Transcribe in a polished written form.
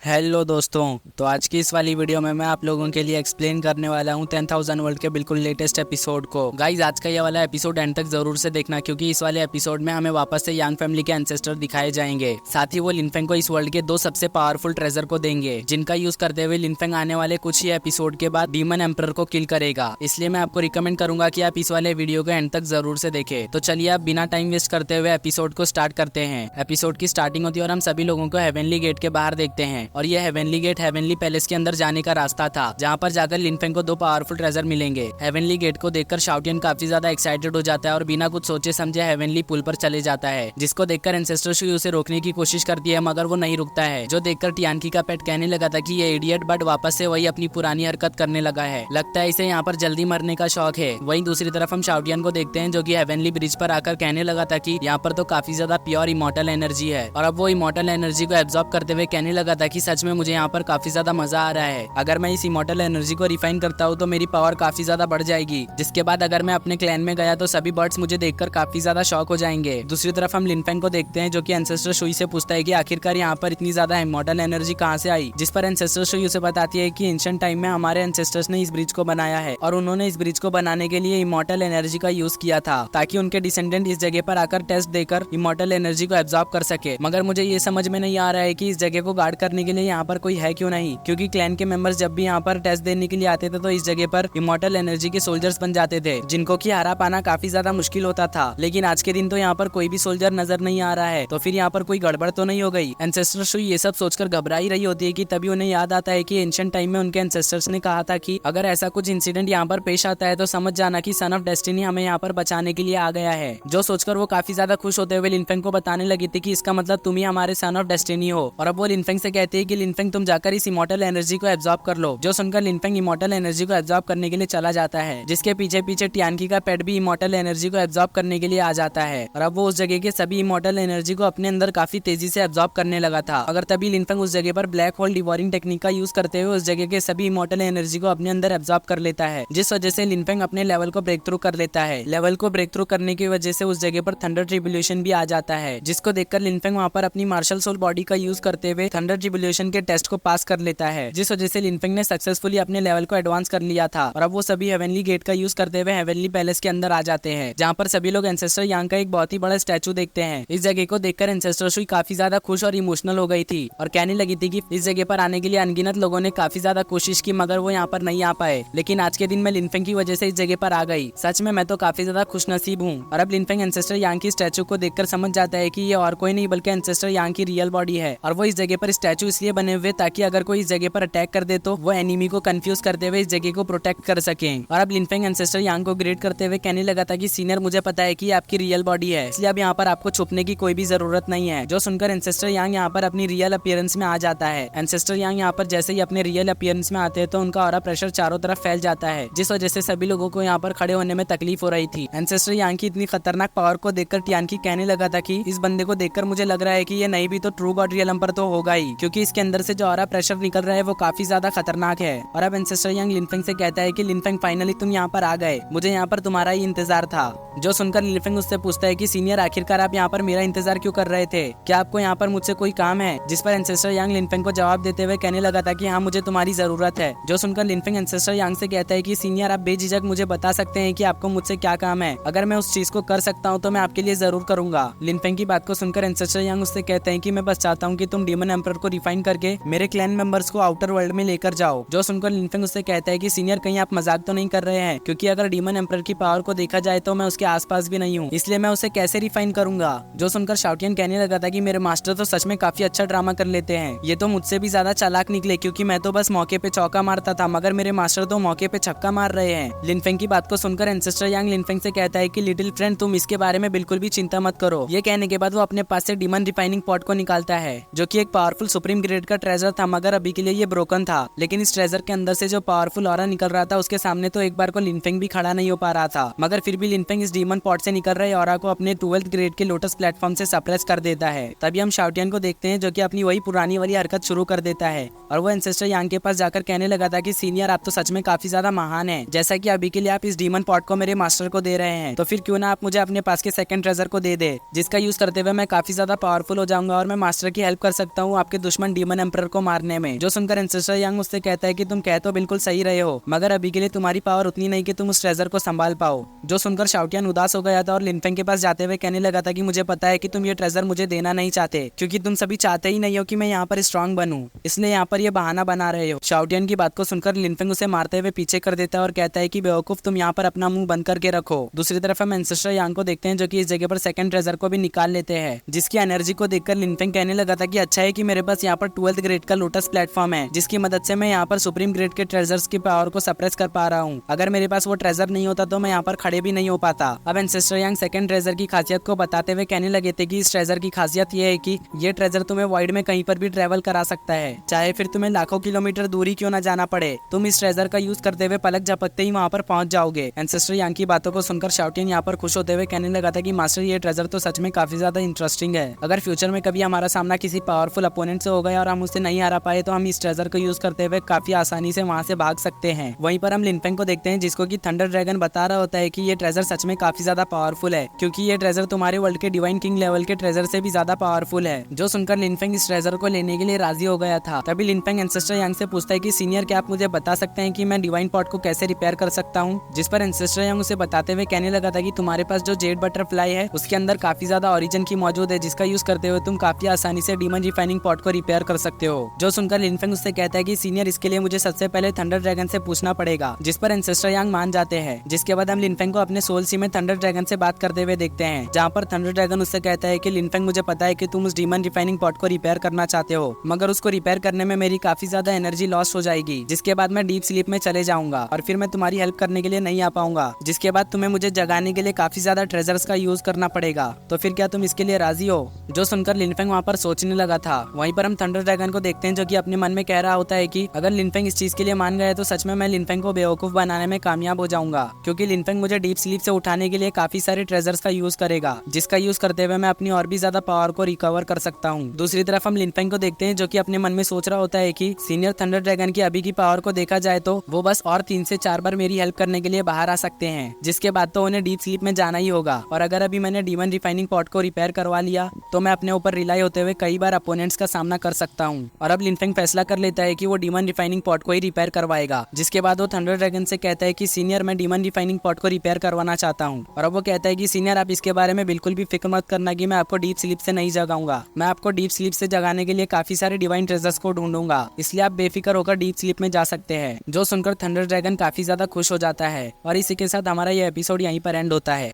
Hello दोस्तों। तो आज की इस वाली वीडियो में मैं आप लोगों के लिए एक्सप्लेन करने वाला हूँ 10,000 वर्ल्ड के बिल्कुल लेटेस्ट एपिसोड को। गाइज आज का ये वाला एपिसोड एंड तक जरूर से देखना, क्योंकि इस वाले एपिसोड में हमें वापस से यांग फैमिली के एंसेस्टर दिखाए जाएंगे। साथ ही वो लिनफेंग को इस वर्ल्ड के दो सबसे पावरफुल ट्रेजर को देंगे, जिनका यूज करते हुए लिनफेंग आने वाले कुछ ही एपिसोड के बाद डीमन एम्परर को किल करेगा। इसलिए मैं आपको रिकमेंड करूंगा कि आप इस वाले वीडियो को एंड तक जरूर से देखें। तो चलिए आप बिना टाइम वेस्ट करते हुए एपिसोड को स्टार्ट करते हैं। एपिसोड की स्टार्टिंग होती है और हम सभी लोगों को हेवनली गेट के बाहर देखते हैं, और ये हेवनली हेवनली पैलेस के अंदर जाने का रास्ता था, जहाँ पर जाकर लिनफेंग को दो पावरफुल ट्रेजर मिलेंगे। हेवनली गेट को देखकर शाओटियन काफी ज्यादा एक्साइटेड हो जाता है और बिना कुछ सोचे समझे हेवनली पुल पर चले जाता है, जिसको देखकर एंसेस्टर शुई उसे रोकने की कोशिश करती है, मगर वो नहीं रुकता है। जो देखकर टियानकी का पेट कहने लगा था कि ये इडियट, बट वापस से वही अपनी पुरानी हरकत करने लगा है। लगता है इसे यहाँ पर जल्दी मरने का शौक है। वहीं दूसरी तरफ हम शाओटियन को देखते हैं, जो कि हेवनली ब्रिज पर आकर कहने लगा था कि यहाँ पर तो काफी ज्यादा प्योर इमॉर्टल एनर्जी है, और अब वो इमॉर्टल एनर्जी को एब्जॉर्ब करते हुए कहने लगा था कि सच में मुझे यहाँ पर काफी ज्यादा मजा आ रहा है। अगर मैं इस इमॉर्टल एनर्जी को रिफाइन करता हूँ तो मेरी पावर काफी ज्यादा बढ़ जाएगी, जिसके बाद अगर मैं अपने क्लैन में गया तो सभी बर्ड्स मुझे देखकर काफी ज्यादा शॉक हो जाएंगे। दूसरी तरफ हम लिनफेंग को देखते हैं, जो कि एंसेस्टर शुई से पूछता है कि आखिरकार यहाँ पर इतनी ज्यादा इमॉर्टल एनर्जी कहाँ से आई, जिस पर एंसेस्टर शुई उसे बताती है कि एंशिएंट टाइम में हमारे एंसेस्टर्स ने इस ब्रिज को बनाया है, और उन्होंने इस ब्रिज को बनाने के लिए इमॉर्टल एनर्जी का यूज किया था, ताकि उनके डिसेंडेंट इस जगह पर आकर टेस्ट देकर इमॉर्टल एनर्जी को एब्जॉर्ब कर सके। मगर मुझे ये समझ में नहीं आ रहा है कि इस जगह को गार्ड करने के लिए यहाँ पर कोई है क्यों नहीं, क्योंकि क्लैन के मेंबर्स जब भी यहाँ पर टेस्ट देने के लिए आते थे तो इस जगह पर इमॉर्टल एनर्जी के सोल्जर्स बन जाते थे, जिनको की हरा पाना काफी ज्यादा मुश्किल होता था। लेकिन आज के दिन तो यहाँ पर कोई भी सोल्जर नजर नहीं आ रहा है, तो फिर यहाँ पर कोई गड़बड़ तो नहीं हो गई। एंसेस्टर शुई ये सब सोचकर घबरा ही रही होती है कि तभी उन्हें याद आता है कि एंशिएंट टाइम में उनके एंसेस्टर्स ने कहा था कि अगर ऐसा कुछ इंसिडेंट यहाँ पर पेश आता है तो समझ जाना कि सन ऑफ डेस्टिनी हमें यहाँ पर बचाने के लिए आ गया है। जो सोचकर वो काफी ज्यादा खुश होते हुए लिनफेंग को बताने लगी थी कि इसका मतलब तुम ही हमारे सन ऑफ डेस्टिनी हो। और अब वो लिनफेंग से कहती है कि लिनफेंग तुम जाकर इस इमॉर्टल एनर्जी को एब्जॉर्ब कर लो। जो सुनकर लिनफेंग इमॉर्टल एनर्जी को एब्जॉर्ब करने के लिए चला जाता है, जिसके पीछे पीछे टियानकी का पेट भी इमॉर्टल एनर्जी को एब्जॉर्ब करने के लिए आ जाता है, और अब वो उस जगह के सभी इमॉर्टल एनर्जी को अपने अंदर काफी तेजी से एब्जॉर्ब करने लगा था। अगर तभी लिनफेंग उस जगह पर ब्लैक होल डिवोरिंग टेक्निक का यूज करते हुए उस जगह के सभी इमॉर्टल एनर्जी को अपने अंदर एब्जॉर्ब कर लेता है, जिस वजह से लिनफेंग अपने लेवल को ब्रेक थ्रू कर लेता है। लेवल को ब्रेक थ्रू करने की वजह से उस जगह पर थंडर ट्रिब्यूलेशन भी आ जाता है, जिसको देखकर लिनफेंग वहाँ पर अपनी मार्शल सोल बॉडी का यूज करते हुए थंडर ट्रिब्यूलेशन के टेस्ट को पास कर लेता है, जिस वजह से लिनफेंग ने सक्सेसफुली अपने लेवल को एडवांस कर लिया था। और अब वो सभी हेवनली गेट का यूज करते हुए हेवनली पैलेस के अंदर आ जाते हैं, जहाँ पर सभी लोग एंसेस्टर यांग का एक बहुत ही बड़ा स्टैचू देखते हैं। इस जगह को देखकर एंसेस्टर शुई काफी ज्यादा खुश और इमोशनल हो गई थी, और कहने लगी थी कि इस जगह पर आने के लिए अनगिनत लोगों ने काफी ज्यादा कोशिश की, मगर वो यहाँ पर नहीं आ पाए, लेकिन आज के दिन मैं लिनफेंग की वजह से इस जगह पर आ गई। सच में मैं तो काफी ज्यादा खुश नसीब हूँ। और अब लिनफेंग एंसेस्टर यांग की स्टैचू को देखकर समझ जाता है कि ये और कोई नहीं बल्कि एंसेस्टर यांग की रियल बॉडी है, और वो इस जगह पर स्टैचू इसलिए बने हुए ताकि अगर कोई इस जगह पर अटैक कर दे तो वो एनिमी को कंफ्यूज करते हुए इस जगह को प्रोटेक्ट कर सके। और अब लिनफेंग एंसेस्टर यांग को ग्रेड करते हुए कहने लगा था कि सीनियर मुझे पता है कि ये आपकी रियल बॉडी है, इसलिए अब यहाँ पर आपको छुपने की कोई भी जरूरत नहीं है। जो सुनकर एंसेस्टर यांग यहाँ पर अपनी रियल अपीयरेंस में आ जाता है। एंसेस्टर यांग यहाँ पर जैसे ही अपने रियल अपीयरेंस में आते हैं तो उनका ऑरा प्रेशर चारों तरफ फैल जाता है, जिस वजह से सभी लोगों को यहाँ पर खड़े होने में तकलीफ हो रही थी। एंसेस्टर यांग की इतनी खतरनाक पावर को देखकर टियानकी कहने लगा था कि इस बंदे को देखकर मुझे लग रहा है कि ये नहीं भी तो ट्रू गॉड रियल एम्पर तो होगा ही, क्योंकि इसके अंदर से जो ऑरा प्रेशर निकल रहा है वो काफी ज्यादा खतरनाक है। और अब एंसेस्टर यांग लिनफेंग से कहता है कि लिनफेंग फाइनली तुम यहाँ पर आ गए, मुझे यहाँ पर तुम्हारा ही इंतजार था। जो सुनकर लिनफेंग उससे पूछता है कि सीनियर आखिरकार आप यहाँ पर मेरा इंतजार क्यों कर रहे थे, क्या आपको यहाँ पर मुझसे कोई काम है। जिस पर एंसेस्टर यांग लिनफेंग को जवाब देते हुए कहने लगा था कि हाँ मुझे तुम्हारी जरूरत है। जो सुनकर लिनफेंग एंसेस्टर यांग से कहता है कि सीनियर आप बेझिझक मुझे बता सकते हैं कि आपको मुझसे क्या काम है, अगर मैं उस चीज को कर सकता हूँ तो मैं आपके लिए जरूर करूंगा। लिनफेंग की बात को सुनकर एंसेस्टर यांग उससे कहते हैं कि मैं बस चाहता हूँ कि तुम डीमन एम्परर को रिफाइन करके मेरे क्लैन मेंबर्स को आउटर वर्ल्ड में लेकर जाओ। जो सुनकर लिनफेंग उससे कहता है कि सीनियर कहीं आप मजाक तो नहीं कर रहे हैं, क्योंकि अगर डीमन एम्परर की पावर को देखा जाए तो मैं उसके आसपास भी नहीं हूँ, इसलिए मैं उसे कैसे रिफाइन करूंगा। जो सुनकर शाओटियन कहने लगा था कि मेरे मास्टर तो सच में काफी अच्छा ड्रामा कर लेते हैं, ये तो मुझसे भी ज्यादा चालाक निकले, क्योंकि मैं तो बस मौके पे चौका मारता था मगर मेरे मास्टर तो मौके पे छक्का मार रहे हैं। लिनफेंग की बात को सुनकर एंसेस्टर यांग लिनफेंग से कहता है कि लिटिल फ्रेंड तुम इसके बारे में बिल्कुल भी चिंता मत करो। ये कहने के बाद वो अपने पास से डीमन रिफाइनिंग पॉट को निकालता है, जो कि एक पावरफुल सुप्रीम ग्रेड का ट्रेजर था, मगर अभी के लिए ये ब्रोकन था। लेकिन इस ट्रेजर के अंदर से जो पावरफुल ऑरा निकल रहा था उसके सामने तो एक बार को लिनफेंग भी खड़ा नहीं हो पा रहा था, मगर फिर भी लिनफेंग इस डीमन पॉट से निकल रहे ऑरा को अपने 12th ग्रेड के लोटस प्लेटफॉर्म से सप्रेस कर देता है। तभी हम शाओटियन को देखते हैं, जो कि अपनी वही पुरानी वाली हरकत शुरू कर देता है, और वो एंसेस्टर यांग के पास जाकर कहने लगा था कि सीनियर आप तो सच में काफी ज्यादा महान है, जैसा कि अभी के लिए आप इस डीमन पॉट को मेरे मास्टर को दे रहे हैं, तो फिर क्यों ना आप मुझे अपने पास के सेकंड ट्रेजर को दे दे, जिसका यूज करते हुए मैं काफी ज्यादा पावरफुल हो जाऊंगा और मैं मास्टर की हेल्प कर सकता हूँ आपके दुश्मन उन डीमन एम्परर को मारने में। जो सुनकर एंसेस्टर यांग उससे कहता है कि तुम कह तो बिल्कुल सही रहे हो, मगर अभी के लिए तुम्हारी पावर उतनी नहीं कि तुम उस ट्रेजर को संभाल पाओ। जो सुनकर शाओटियान उदास हो गया था और लिनफेंग के पास जाते हुए कहने लगा था कि मुझे पता है कि तुम ये ट्रेजर मुझे देना नहीं चाहते, क्योंकि तुम सभी चाहते ही नहीं हो कि मैं यहाँ पर स्ट्रांग बनूं, इसलिए यहाँ पर ये बहाना बना रहे हो। शाओटियान की बात को सुनकर लिनफेंग उसे मारते हुए पीछे कर देता है और कहता है कि बेवकूफ, तुम यहाँ पर अपना मुंह बंद करके रखो। दूसरी तरफ हम एंसेस्टर यांग को देखते हैं जो कि इस जगह पर सेकंड ट्रेजर को भी निकाल लेते हैं, जिसकी एनर्जी को देखकर लिनफेंग कहने लगा था कि अच्छा है कि मेरे पास यहाँ पर 12th ग्रेड का लोटस प्लेटफॉर्म है, जिसकी मदद से मैं यहाँ पर सुप्रीम ग्रेड के ट्रेजर्स की पावर को सप्रेस कर पा रहा हूँ। अगर मेरे पास वो ट्रेजर नहीं होता तो मैं यहाँ पर खड़े भी नहीं हो पाता। अब एंसेस्टर यांग सेकंड ट्रेजर की खासियत को बताते हुए कहने लगे थे कि इस ट्रेजर की खासियत ये है कि ये ट्रेजर तुम्हें वॉइड में कहीं पर भी ट्रेवल करा सकता है, चाहे फिर तुम्हें लाखों किलोमीटर दूरी क्यों न जाना पड़े, तुम इस ट्रेजर का यूज करते हुए पलक झपकते ही वहाँ पर पहुंच जाओगे। एंसेस्टर यांग की बातों को सुनकर शाओटियान यहाँ पर खुश होते हुए कहने लगा था कि मास्टर, ये ट्रेजर तो सच में काफी ज्यादा इंटरेस्टिंग है। अगर फ्यूचर में कभी हमारा सामना किसी पावरफुल अपोनेंट से हो गया और हम उससे नहीं हरा पाए तो हम इस ट्रेजर को यूज करते हुए काफी आसानी से वहाँ से भाग सकते हैं। वहीं पर हम लिनफेंग को देखते हैं जिसको कि थंडर ड्रैगन बता रहा होता है कि ये ट्रेजर सच में काफी ज्यादा पावरफुल है, क्योंकि ये ट्रेजर तुम्हारे वर्ल्ड के डिवाइन किंग लेवल के ट्रेजर से भी ज्यादा पावरफुल है। जो सुनकर लिनफेंग इस ट्रेजर को लेने के लिए राजी हो गया था। तभी लिनफेंग एंसेस्टर यांग से पूछता है कि सीनियर, क्या आप मुझे बता सकते हैं कि मैं डिवाइन पॉट को कैसे रिपेयर कर सकता हूँ? जिस पर एंसेस्टर यांग उसे बताते हुए कहने लगा था कि तुम्हारे पास जो जेड बटरफ्लाई है उसके अंदर काफी ज्यादा ओरिजिन की मौजूद है, जिसका यूज करते हुए तुम काफी आसानी से डीमन रिफाइनिंग पॉट को रिपेयर कर सकते हो। जो सुनकर लिनफेंग उससे कहता है कि सीनियर, इसके लिए मुझे सबसे पहले थंडर ड्रैगन से पूछना पड़ेगा, जिस पर एंसेस्टर यांग मान जाते हैं। जिसके बाद हम लिनफेंग को अपने सोल सी में थंडर ड्रैगन से बात करते हुए देखते हैं, जहाँ पर थंडर ड्रैगन उससे कहता है कि लिनफेंग, मुझे पता है कि तुम उस डीमन रिफाइनिंग पॉट को रिपेयर करना चाहते हो, मगर उसको रिपेयर करने में मेरी काफी ज्यादा एनर्जी लॉस हो जाएगी, जिसके बाद मैं डीप स्लीप में चले जाऊंगा और फिर मैं तुम्हारी हेल्प करने के लिए नहीं आ पाऊंगा, जिसके बाद तुम्हें मुझे जगाने के लिए काफी ज्यादा ट्रेजर्स का यूज करना पड़ेगा। तो फिर क्या तुम इसके लिए राजी हो? जो सुनकर लिनफेंग वहाँ पर सोचने लगा था। वहीं पर हम थंडर ड्रैगन को देखते हैं जो कि अपने मन में कह रहा होता है कि अगर लिनफेंग इस चीज के लिए मान गए तो सच में मैं लिनफेंग को बेवकूफ बनाने में कामयाब हो जाऊंगा, क्योंकि लिनफेंग मुझे डीप स्लीप से उठाने के लिए काफी सारे ट्रेजर्स का यूज करेगा, जिसका यूज करते हुए मैं अपनी और भी ज्यादा पावर को रिकवर कर सकता हूँ। दूसरी तरफ हम लिनफेंग को देखते हैं जो कि अपने मन में सोच रहा होता है कि सीनियर, थंडर ड्रैगन की अभी की पावर को देखा जाए तो वो बस और 3 से 4 बार मेरी हेल्प करने के लिए बाहर आ सकते हैं, जिसके बाद तो उन्हें डीप स्लीप में जाना ही होगा। और अगर अभी मैंने डीमन रिफाइनिंग पॉट को रिपेयर करवा लिया तो मैं अपने ऊपर रिलाई होते हुए कई बार अपोनेंट्स का सामना कर सकता हूँ। और अब लिनफेंग फैसला कर लेता है कि वो डीमन रिफाइनिंग पॉट को ही रिपेयर करवाएगा, जिसके बाद वो थंडर ड्रैगन से कहता है कि सीनियर, मैं डीमन रिफाइनिंग पॉट को रिपेयर करवाना चाहता हूँ। और अब वो कहता है कि सीनियर, आप इसके बारे में बिल्कुल भी फिक्र मत करना कि मैं आपको डीप स्लीप से नहीं जगाऊंगा, मैं आपको डीप स्लीप से जगाने के लिए काफी सारे डिवाइन ट्रेजर्स को ढूंढूंगा, इसलिए आप बेफिक्र होकर डीप स्लीप में जा सकते हैं। जो सुनकर थंडर ड्रैगन काफी ज्यादा खुश हो जाता है और इसी के साथ हमारा ये एपिसोड यहीं पर एंड होता है।